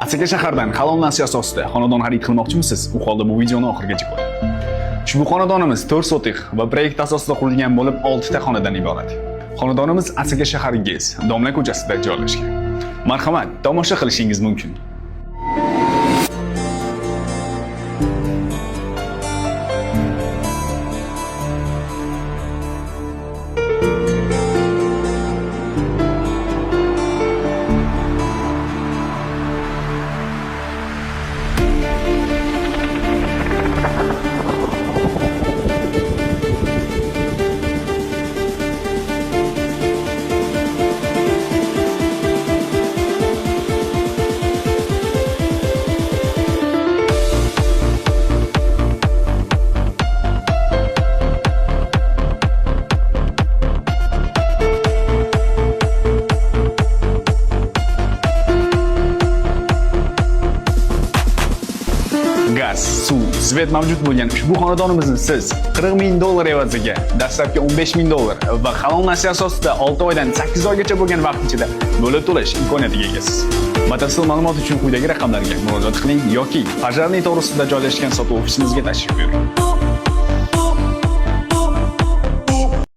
Asaka shahardan halol nasiya asosida xonadon xarid qilmoqchimisiz? U holda bu videoni oxirigacha ko'ring. Ushbu xonadonimiz 4 sotik va proyekt asosida qurilgan bo'lib, 6 ta xonadan iborat. Xonadonimiz Asaka shahar Gez, Domla ko'chasida joylashgan. Marhamat, tomosha qilishingiz mumkin. Gaz, suv, svet mavjud bo'lgan ushbu xonadonimizni siz $40,000 evaziga, dastlabki $15,000 va halol nasiya asosida 6 oydan 8 oygacha bo'lgan vaqt ichida bo'lib to'lash imkoniyatiga egasiz. Batafsil ma'lumot uchun quyidagi raqamlarga murojaat qiling yoki Pojarniy to'g'risida joylashgan sotuv ofisimizga tashrif buyuring.